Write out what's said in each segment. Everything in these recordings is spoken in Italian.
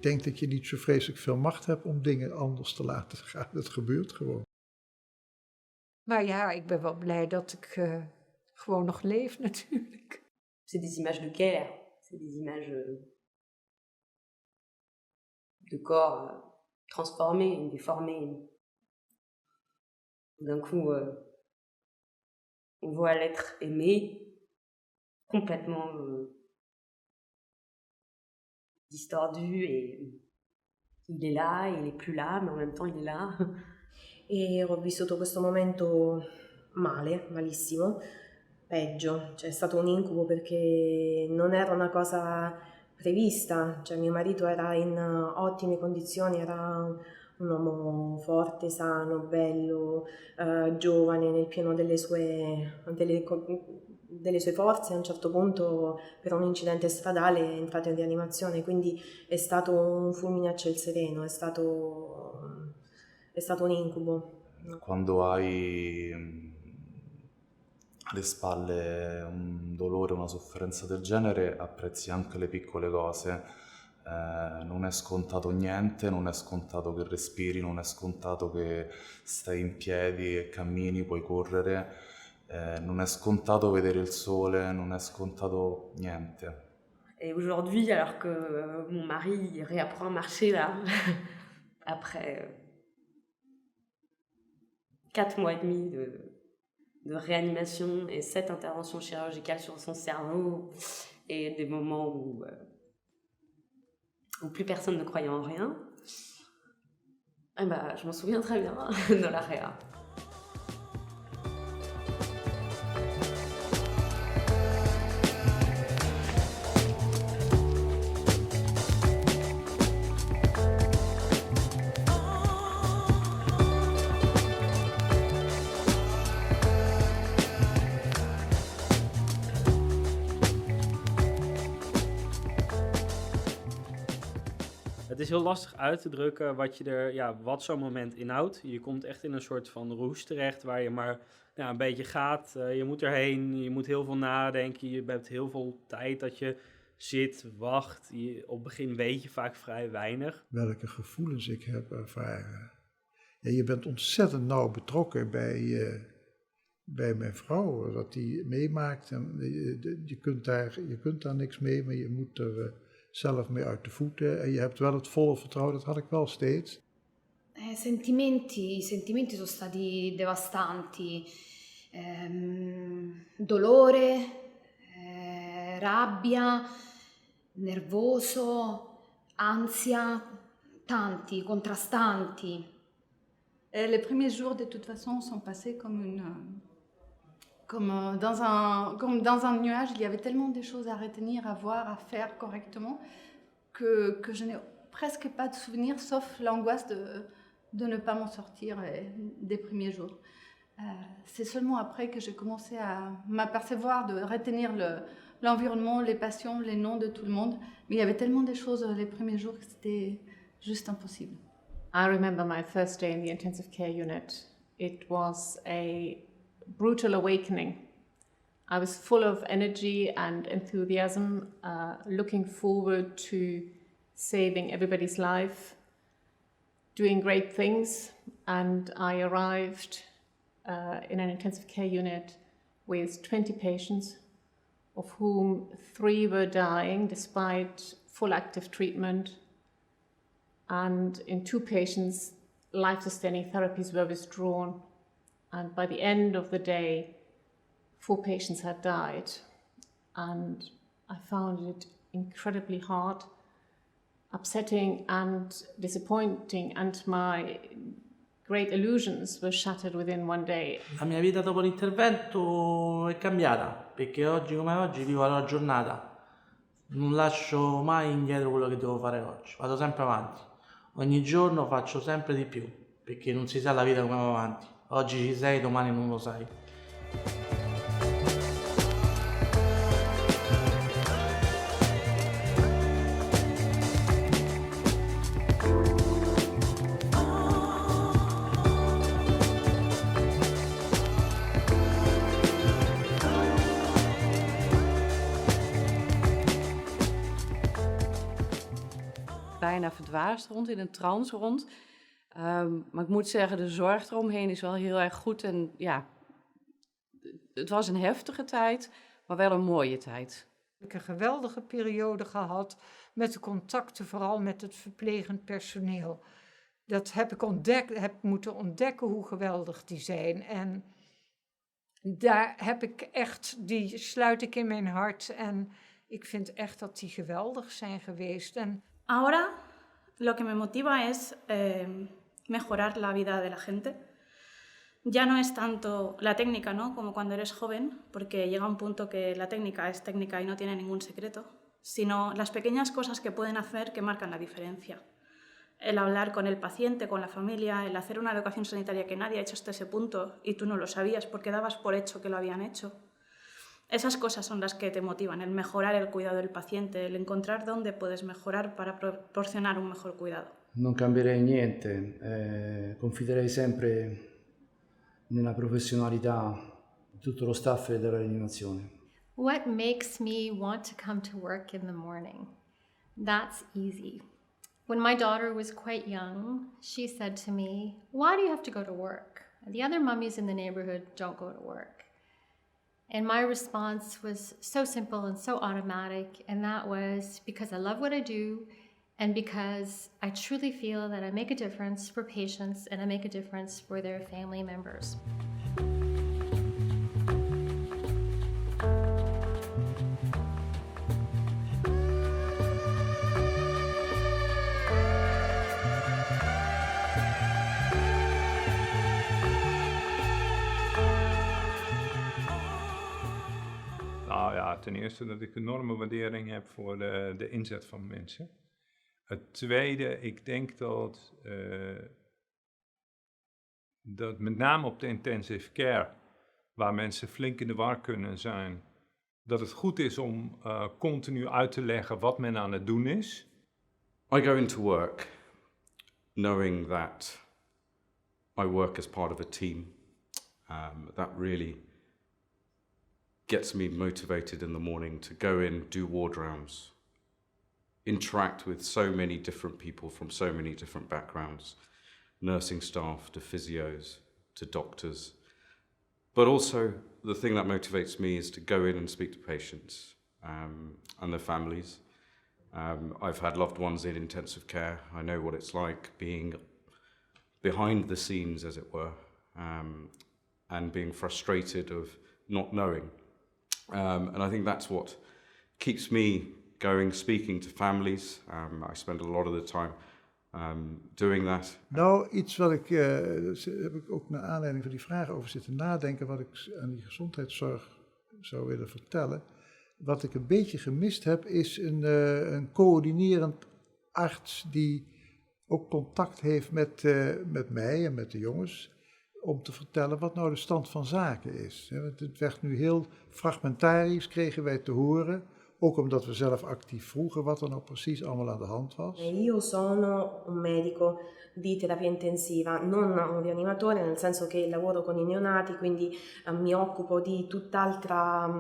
denk dat je niet zo vreselijk veel macht hebt om dingen anders te laten gaan. Het gebeurt gewoon. Maar ja, ik ben wel blij dat ik gewoon nog leef natuurlijk. C'est des images de guerre, c'est des images de corps transformés, déformés. D'un coup, on voit l'être aimé complètement distordu et il est là, il est plus là, mais en même temps il est là. E ho vissuto questo momento male, malissimo, peggio, cioè è stato un incubo perché non era una cosa prevista, cioè mio marito era in ottime condizioni, era un uomo forte, sano, bello, giovane, nel pieno delle sue forze. A un certo punto per un incidente stradale è entrato in rianimazione, quindi è stato un fulmine a ciel sereno, è stato un incubo. Quando hai alle spalle un dolore, una sofferenza del genere, apprezzi anche le piccole cose. Non è scontato niente, non è scontato che respiri, non è scontato che stai in piedi e cammini, puoi correre, non è scontato vedere il sole, non è scontato niente. Et aujourd'hui, alors que mon mari il réapprend à marcher là, après 4 mois et demi de réanimation et 7 interventions chirurgicales sur son cerveau et des moments où plus personne ne croyait en rien, eh ben, je m'en souviens très bien de la réa. Het is heel lastig uit te drukken wat zo'n moment inhoudt. Je komt echt in een soort van roes terecht waar je maar een beetje gaat. Je moet erheen, je moet heel veel nadenken. Je hebt heel veel tijd dat je zit, wacht. Op het begin weet je vaak vrij weinig. Welke gevoelens ik heb ervaren. Ja, je bent ontzettend nauw betrokken bij mijn vrouw. Wat die meemaakt. En je kunt daar niks mee, maar je moet er zelf mee uit de voeten. En je hebt wel het volle vertrouwen, dat had ik wel steeds. I sentimenti sono stati devastanti. Dolore, rabbia, nervoso, ansia, tanti, contrastanti. Les premiers jours, de toute façon, sont passés comme dans un nuage. Il y avait tellement de choses à retenir, à voir, à faire correctement que je n'ai presque pas de souvenirs, sauf l'angoisse de ne pas m'en sortir des premiers jours. C'est seulement après que j'ai commencé à m'apercevoir, de retenir l'environnement, les passions, les noms de tout le monde. Mais il y avait tellement de choses les premiers jours que c'était juste impossible. I remember my first day in the intensive care unit. It was a brutal awakening. I was full of energy and enthusiasm, looking forward to saving everybody's life, doing great things, and I arrived in an intensive care unit with 20 patients, of whom 3 were dying despite full active treatment, and in 2 patients, life-sustaining therapies were withdrawn. And by the end of the day, 4 patients had died. And I found it incredibly hard, upsetting and disappointing, and my great illusions were shattered within one day. La mia vita dopo l'intervento è cambiata, perché oggi come oggi vivo la giornata. Non lascio mai indietro quello che devo fare oggi, vado sempre avanti. Ogni giorno faccio sempre di più, perché non si sa la vita come va avanti. Oggi ci sei, domani non lo sai. bijna verdwaasd rond, in een trance rond. Maar ik moet zeggen, de zorg eromheen is wel heel erg goed. En ja, het was een heftige tijd, maar wel een mooie tijd. Ik heb een geweldige periode gehad met de contacten, vooral met het verplegend personeel. Dat heb ik moeten ontdekken hoe geweldig die zijn. En daar heb ik echt, die sluit ik in mijn hart. En ik vind echt dat die geweldig zijn geweest. En ahora lo que me motiva es mejorar la vida de la gente. Ya no es tanto la técnica, ¿no? Como cuando eres joven, porque llega un punto que la técnica es técnica y no tiene ningún secreto, sino las pequeñas cosas que pueden hacer que marcan la diferencia. El hablar con el paciente, con la familia, el hacer una educación sanitaria que nadie ha hecho hasta ese punto y tú no lo sabías porque dabas por hecho que lo habían hecho. Esas cosas son las que te motivan, el mejorar el cuidado del paciente, el encontrar dónde puedes mejorar para proporcionar un mejor cuidado. Non cambierei niente, confiderei sempre nella professionalità di tutto lo staff della rianimazione. What makes me want to come to work in the morning? That's easy. When my daughter was quite young, she said to me, "Why do you have to go to work? The other mummies in the neighborhood don't go to work." And my response was so simple and so automatic, and that was because I love what I do and because I truly feel that I make a difference for patients and I make a difference for their family members. Nou ja, ten eerste dat ik enorme waardering heb voor de inzet van mensen. Het tweede, ik denk dat met name op de intensive care, waar mensen flink in de war kunnen zijn, dat het goed is om continu uit te leggen wat men aan het doen is. I go into work knowing that I work as part of a team. That really gets me motivated in the morning to go in, do ward rounds, interact with so many different people from so many different backgrounds, nursing staff to physios to doctors. But also the thing that motivates me is to go in and speak to patients and their families. I've had loved ones in intensive care. I know what it's like being behind the scenes, as it were, and being frustrated of not knowing. And I think that's what keeps me going, speaking to families. I spend a lot of the time doing that. Nou, iets wat ik, heb ik ook naar aanleiding van die vragen over zitten nadenken, wat ik aan die gezondheidszorg zou willen vertellen. Wat ik een beetje gemist heb, is een coördinerend arts die ook contact heeft met mij en met de jongens, om te vertellen wat nou de stand van zaken is. Want het werd nu heel fragmentarisch, kregen wij te horen, ook omdat we zelf actief vroegen wat er nou precies allemaal aan de hand was. Io sono un medico di terapia intensiva, non un rianimatore, nel senso che lavoro con i neonati, quindi mi occupo di tutt'altra,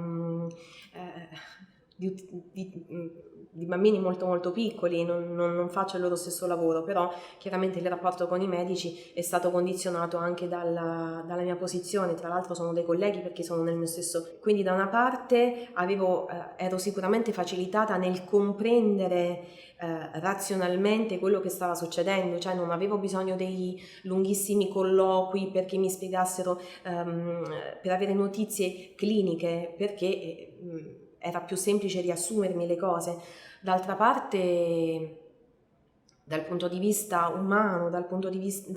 di bambini molto molto piccoli, non faccio il loro stesso lavoro, però chiaramente il rapporto con i medici è stato condizionato anche dalla mia posizione, tra l'altro sono dei colleghi perché sono nel mio stesso, quindi da una parte ero sicuramente facilitata nel comprendere razionalmente quello che stava succedendo, cioè non avevo bisogno dei lunghissimi colloqui perché mi spiegassero, per avere notizie cliniche, perché era più semplice riassumermi le cose. D'altra parte, dal punto di vista umano, dal punto di vista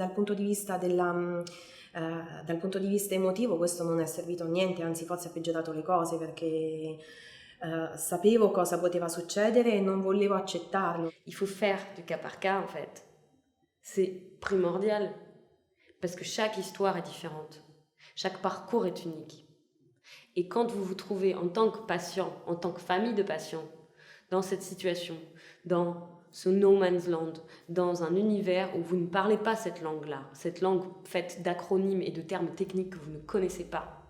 emotivo, questo non è servito a niente, anzi forse ha peggiorato le cose, perché sapevo cosa poteva succedere e non volevo accettarlo. Il faut faire du cas par cas, en fait. C'est primordial, parce que chaque histoire est différente. Chaque parcours est unique. Et quand vous vous trouvez en tant que patient, en tant que famille de patients, dans cette situation, dans ce no man's land, dans un univers où vous ne parlez pas cette langue-là, cette langue faite d'acronymes et de termes techniques que vous ne connaissez pas,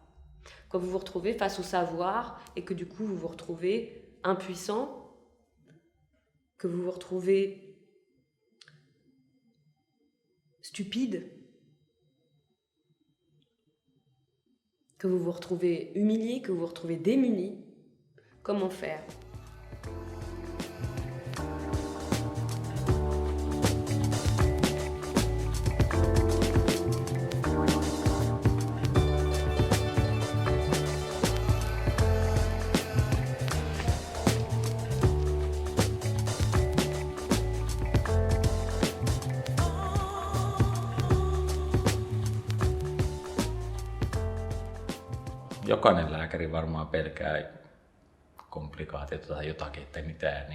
quand vous vous retrouvez face au savoir et que du coup vous vous retrouvez impuissant, que vous vous retrouvez stupide, que vous vous retrouvez humilié, que vous vous retrouvez démuni, comment faire? Jokainen lääkäri varmaan pelkää komplikaatiota tai jotakin, että mitään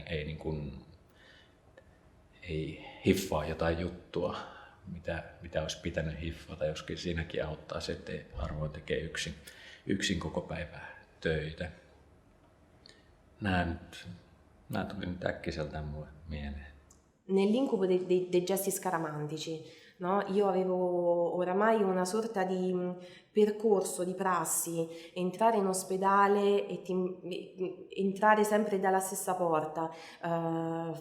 ei hiffaa jotain juttua, mitä olisi pitänyt hiffata, joskin siinäkin auttaa se, että harvoin tekee yksin koko päivää töitä. Nämä tuli nyt äkkiseltään mulle mieleen. Nell'incubo dei gesti scaramantici, no? Io avevo oramai una sorta di percorso, di prassi, entrare in ospedale e entrare sempre dalla stessa porta,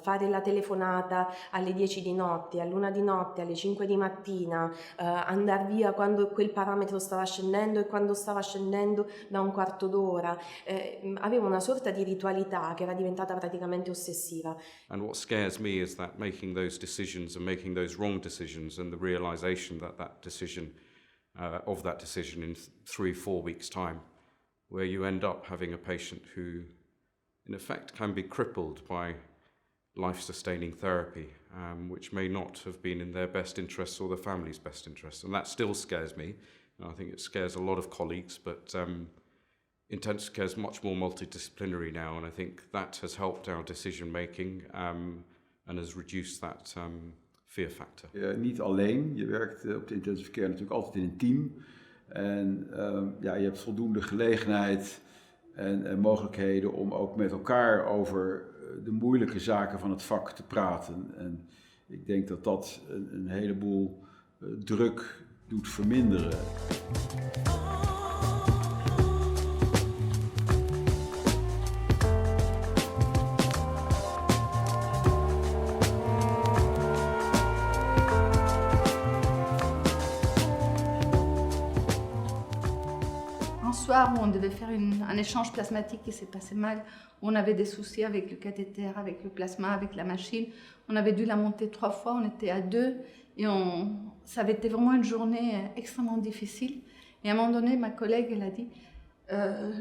fare la telefonata alle 10 di notte, all'1 di notte, alle 5 di mattina, andare via quando quel parametro stava scendendo e quando stava scendendo da un quarto d'ora. Avevo una sorta di ritualità che era diventata praticamente ossessiva. And what scares me is that making those decisions and making those wrong decisions and the realization that that decision in 3-4 weeks' time, where you end up having a patient who, in effect, can be crippled by life-sustaining therapy, which may not have been in their best interests or the family's best interests. And that still scares me. And I think it scares a lot of colleagues, but intensive care is much more multidisciplinary now, and I think that has helped our decision-making and has reduced that fear factor. Niet alleen, je werkt op de intensive care natuurlijk altijd in een team. En je hebt voldoende gelegenheid en mogelijkheden om ook met elkaar over de moeilijke zaken van het vak te praten. En ik denk dat dat een heleboel druk doet verminderen. Où on devait faire un échange plasmatique qui s'est passé mal, où on avait des soucis avec le cathéter, avec le plasma, avec la machine. On avait dû la monter 3 fois, on était à 2 et ça avait été vraiment une journée extrêmement difficile. Et à un moment donné, ma collègue, elle a dit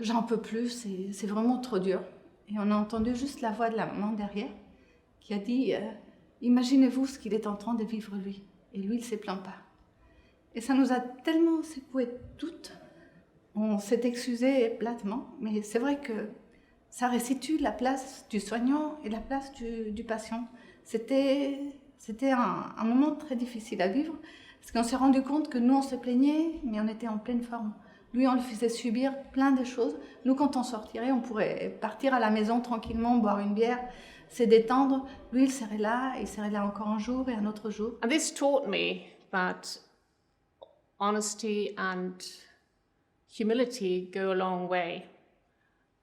j'en peux plus, c'est vraiment trop dur. Et on a entendu juste la voix de la maman derrière qui a dit imaginez-vous ce qu'il est en train de vivre lui. Et lui, il ne se plaint pas. Et ça nous a tellement secoué toutes. On s'est excusé platement, mais c'est vrai que ça restitue la place du soignant et la place du patient. C'était un moment très difficile à vivre, parce qu'on s'est rendu compte que nous, on se plaignait, mais on était en pleine forme. Lui, on le faisait subir plein de choses. Nous, quand on sortirait, on pourrait partir à la maison tranquillement, boire une bière, se détendre. Lui, il serait là encore un jour et un autre jour. And this taught me that honesty and humility go a long way,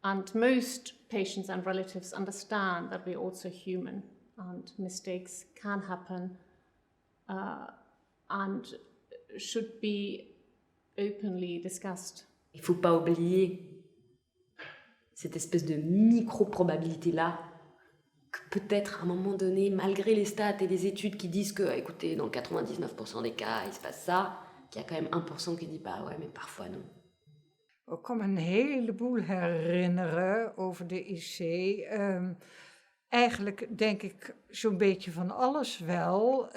and most patients and relatives understand that we're also human and mistakes can happen and should be openly discussed. Il ne faut pas oublier cette espèce de micro-probabilité-là que peut-être à un moment donné, malgré les stats et les études qui disent que, écoutez, dans 99% des cas, il se passe ça, qu'il y a quand même 1% qui dit bah ouais, mais parfois non. Ik kan me een heleboel herinneren over de IC. Eigenlijk denk ik zo'n beetje van alles wel.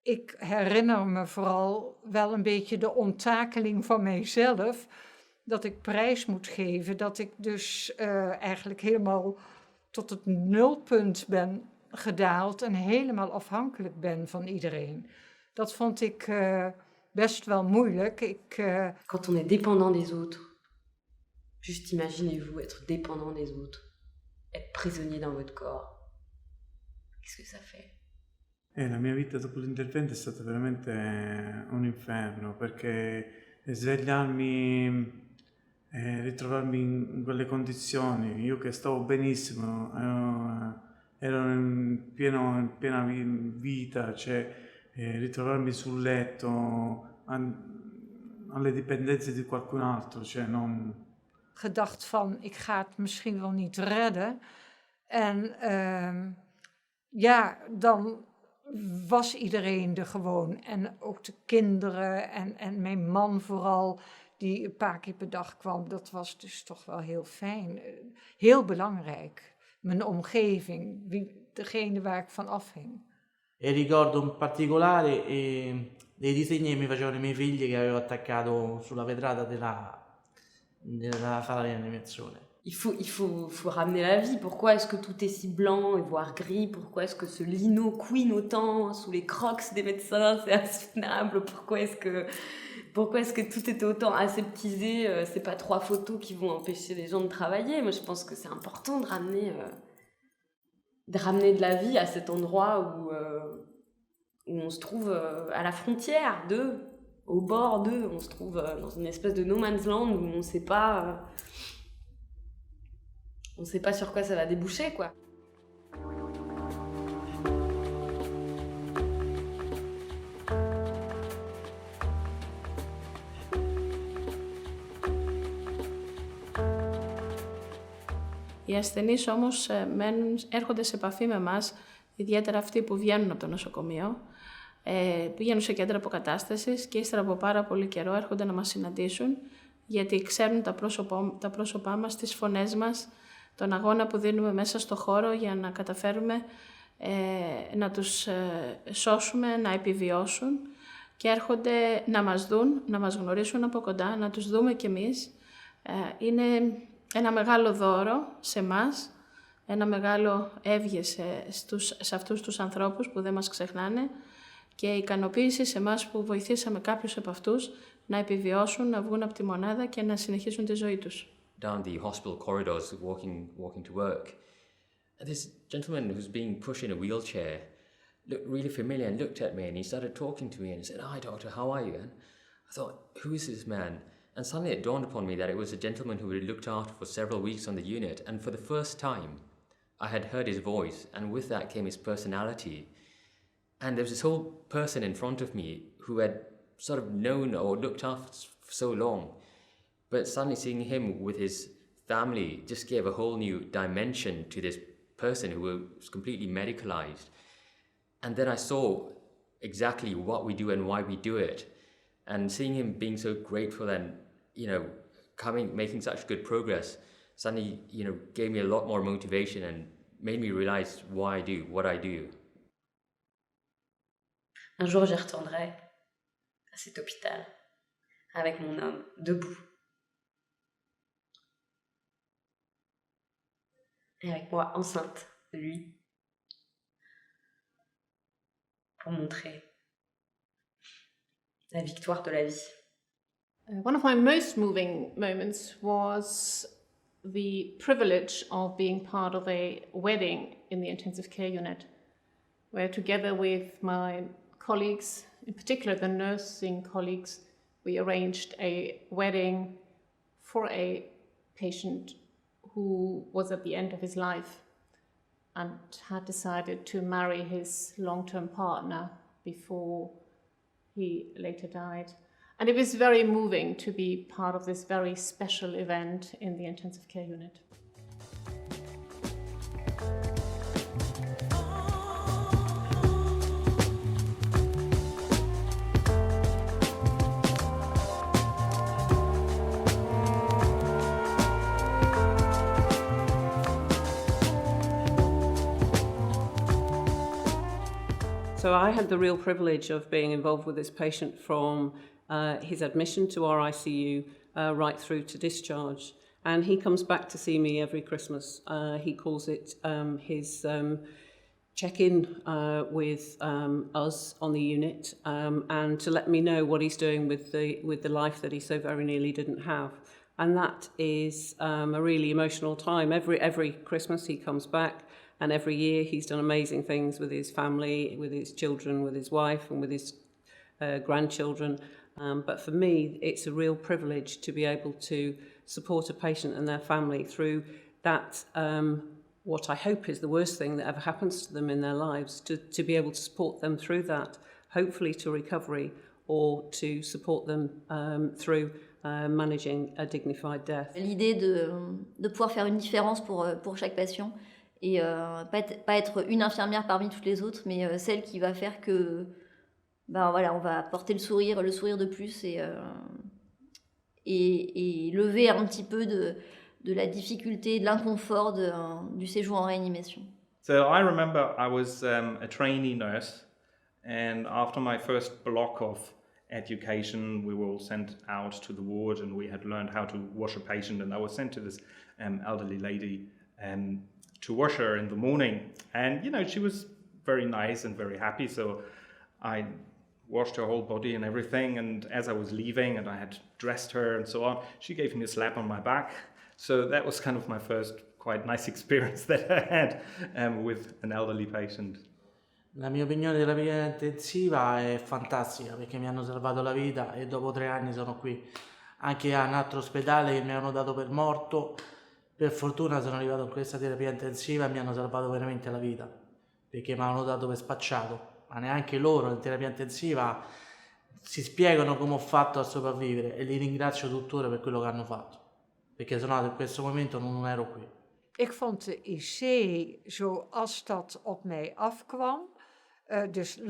Ik herinner me vooral wel een beetje de onttakeling van mijzelf. Dat ik prijs moet geven. Dat ik dus eigenlijk helemaal tot het nulpunt ben gedaald. En helemaal afhankelijk ben van iedereen. Dat vond ik best wel moeilijk. Quand on est dépendant des autres, juste imaginez-vous être dépendant des autres, être prisonnier dans votre corps. Qu'est-ce que ça fait? La mia vita dopo l'intervento è stata veramente un inferno, perché svegliarmi, ritrovarmi in quelle condizioni, io che stavo benissimo, ero in piena vita, cioè e ritrovarmi sul letto alle dipendenze di qualcun altro, cioè non... Gedacht van, ik ga het misschien wel niet redden. En ja, dan was iedereen er gewoon. En ook de kinderen en mijn man vooral, die een paar keer per dag kwam. Dat was dus toch wel heel fijn. Heel belangrijk. Mijn omgeving, degene waar ik van afhing. E ricordo in particolare dei disegni che mi facevano i miei figli che avevo attaccato sulla vetrata della sala di animazione. Il faut ramener la vie. Pourquoi est-ce que tout est si blanc et voire gris? Pourquoi est-ce que ce lino couine autant sous les crocs des médecins? C'est insoutenable. Pourquoi est-ce que tout était autant aseptisé? C'est pas 3 photos qui vont empêcher les gens de travailler. Moi, je pense que c'est important de ramener de la vie à cet endroit où on se trouve à la frontière au bord d'eux. On se trouve dans une espèce de no man's land où on sait pas sur quoi ça va déboucher, quoi. Οι ασθενείς όμως έρχονται σε επαφή με εμάς, ιδιαίτερα αυτοί που βγαίνουν από το νοσοκομείο, πηγαίνουν σε κέντρα αποκατάστασης και ύστερα από πάρα πολύ καιρό έρχονται να μας συναντήσουν, γιατί ξέρουν τα πρόσωπά μας, τις φωνές μας, τον αγώνα που δίνουμε μέσα στο χώρο για να καταφέρουμε να τους σώσουμε, να επιβιώσουν και έρχονται να μας δουν, να μας γνωρίσουν από κοντά, να τους δούμε κι εμείς. Είναι ένα μεγάλο δώρο σε εμάς, ένα μεγάλο εύγε σε αυτούς τους ανθρώπους που δεν μας ξεχνάνε και ικανοποίηση σε εμάς που βοηθήσαμε κάποιους από αυτούς να επιβιώσουν, να βγουν από τη μονάδα και να συνεχίσουν τη ζωή τους. Down the hospital corridors, walking to work, this gentleman who's being pushed in a wheelchair looked really familiar and looked at me and he started talking to me and said, "Hi doctor, how are you?" And I thought, who is this man? And suddenly it dawned upon me that it was a gentleman who had looked after for several weeks on the unit, and for the first time I had heard his voice, and with that came his personality. And there was this whole person in front of me who had sort of known or looked after for so long. But suddenly seeing him with his family just gave a whole new dimension to this person who was completely medicalized. And then I saw exactly what we do and why we do it. And seeing him being so grateful and, making such good progress, suddenly, gave me a lot more motivation and made me realize why I do what I do. Un jour, j'y retournerai à cet hôpital avec mon homme, debout. Et avec moi enceinte de lui, pour montrer la victoire de la vie. One of my most moving moments was the privilege of being part of a wedding in the intensive care unit, where together with my colleagues, in particular the nursing colleagues, we arranged a wedding for a patient who was at the end of his life and had decided to marry his long-term partner before he later died. And it was very moving to be part of this very special event in the intensive care unit. So I had the real privilege of being involved with this patient from his admission to our ICU right through to discharge. And he comes back to see me every Christmas. He calls it his check-in with us on the unit and to let me know what he's doing with the life that he so very nearly didn't have. And that is a really emotional time. Every Christmas he comes back. And every year he's done amazing things with his family, with his children, with his wife and with his grandchildren. But for me, it's a real privilege to be able to support a patient and their family through that, what I hope is the worst thing that ever happens to them in their lives, to be able to support them through that, hopefully to recovery or to support them through managing a dignified death. L'idée de pouvoir faire une différence pour chaque patient et pas être une infirmière parmi toutes les autres, mais celle qui va faire que on va apporter le sourire de plus et lever un petit peu de la difficulté, de l'inconfort du séjour en réanimation. So I remember I was a trainee nurse, and after my first block of education, we were all sent out to the ward and we had learned how to wash a patient, and I was sent to this elderly lady to wash her in the morning, and she was very nice and very happy, so I washed her whole body and everything, and as I was leaving and I had dressed her and so on, she gave me a slap on my back. So that was kind of my first quite nice experience that I had with an elderly patient. La mia opinione della terapia intensiva è fantastica perché mi hanno salvato la vita e dopo 3 anni sono qui. Anche a un altro ospedale che mi hanno dato per morto, per fortuna sono arrivato in questa terapia intensiva e mi hanno salvato veramente la vita perché mi hanno dato per spacciato, ma neanche loro in terapia intensiva si spiegano come ho fatto a sopravvivere e li ringrazio tuttora per quello che hanno fatto, perché sennò in questo momento non ero qui. Ik vond de IC zoals dat op mij afkwam, dus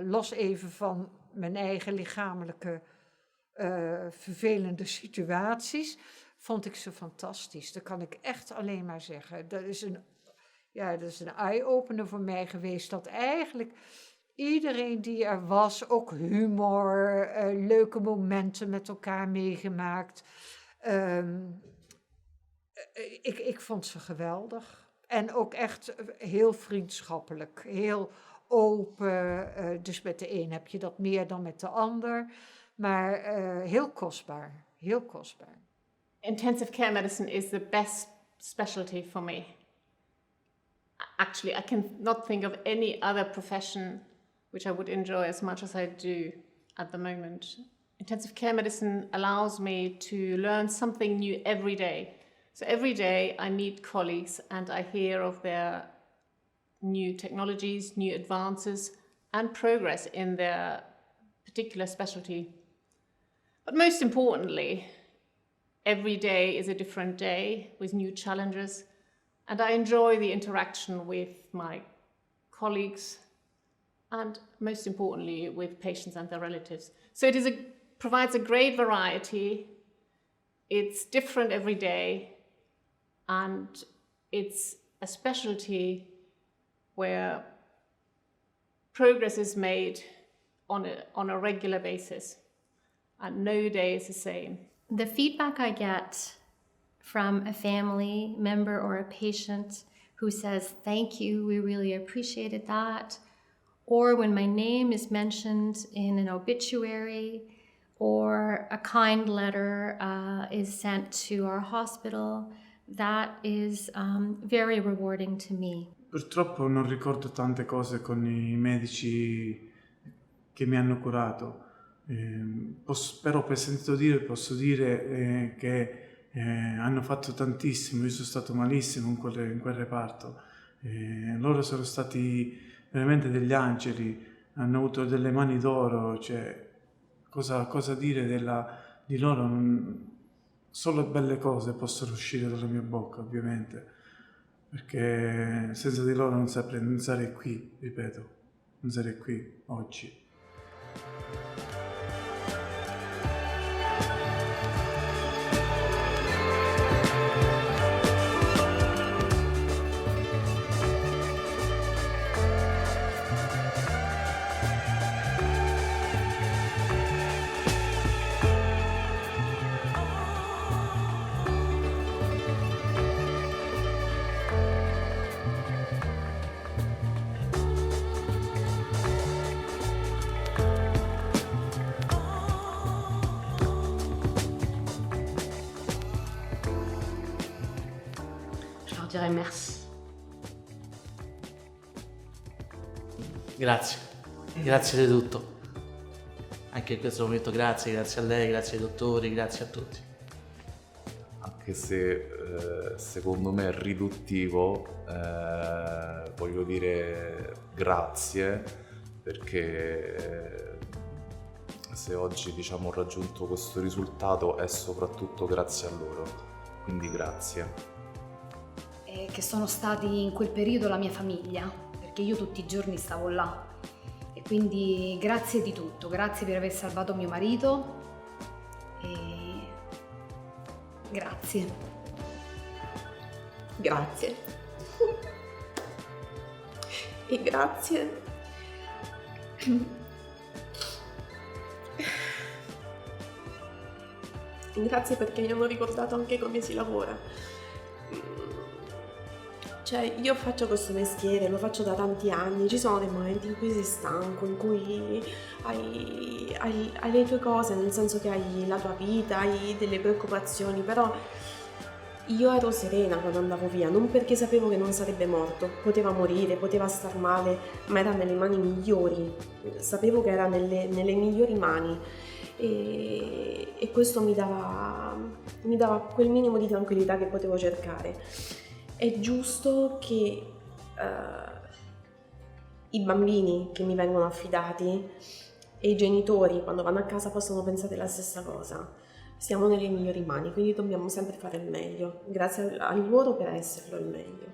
los even van mijn eigen lichamelijke vervelende situaties, vond ik ze fantastisch. Dat kan ik echt alleen maar zeggen. Dat is een eye-opener voor mij geweest, dat eigenlijk iedereen die er was, ook humor, leuke momenten met elkaar meegemaakt. Ik vond ze geweldig. En ook echt heel vriendschappelijk, heel open. Dus met de een heb je dat meer dan met de ander. Maar heel kostbaar, heel kostbaar. Intensive care medicine is the best specialty for me. Actually, I cannot think of any other profession which I would enjoy as much as I do at the moment. Intensive care medicine allows me to learn something new every day. So every day I meet colleagues and I hear of their new technologies, new advances, and progress in their particular specialty. But most importantly, every day is a different day with new challenges, and I enjoy the interaction with my colleagues and most importantly with patients and their relatives. So it provides a great variety. It's different every day, and it's a specialty where progress is made on a regular basis, and no day is the same. The feedback I get from a family member or a patient who says, "Thank you, we really appreciated that," or when my name is mentioned in an obituary, or a kind letter is sent to our hospital, that is very rewarding to me. Purtroppo non ricordo tante cose con i medici che mi hanno curato, però per sentito dire posso dire che hanno fatto tantissimo. Io sono stato malissimo in quel reparto. Loro sono stati veramente degli angeli, hanno avuto delle mani d'oro, cioè cosa dire di loro? Solo belle cose possono uscire dalla mia bocca, ovviamente, perché senza di loro non sarei qui, ripeto, non sarei qui oggi. Dirais merci. Grazie di tutto. Anche in questo momento grazie a lei, grazie ai dottori, grazie a tutti. Anche se secondo me è riduttivo, voglio dire grazie perché se oggi diciamo ho raggiunto questo risultato è soprattutto grazie a loro, quindi grazie. E che sono stati in quel periodo la mia famiglia, perché io tutti i giorni stavo là. E quindi grazie di tutto, grazie per aver salvato mio marito e grazie. Grazie. E grazie. Grazie perché mi hanno ricordato anche come si lavora. Cioè, io faccio questo mestiere, lo faccio da tanti anni, ci sono dei momenti in cui sei stanco, in cui hai le tue cose, nel senso che hai la tua vita, hai delle preoccupazioni, però io ero serena quando andavo via, non perché sapevo che non sarebbe morto, poteva morire, poteva star male, ma era nelle mani migliori, sapevo che era nelle migliori mani e questo mi dava quel minimo di tranquillità che potevo cercare. È giusto che i bambini che mi vengono affidati e i genitori quando vanno a casa possono pensare la stessa cosa. Siamo nelle migliori mani, quindi dobbiamo sempre fare il meglio. Grazie a loro per esserlo il meglio.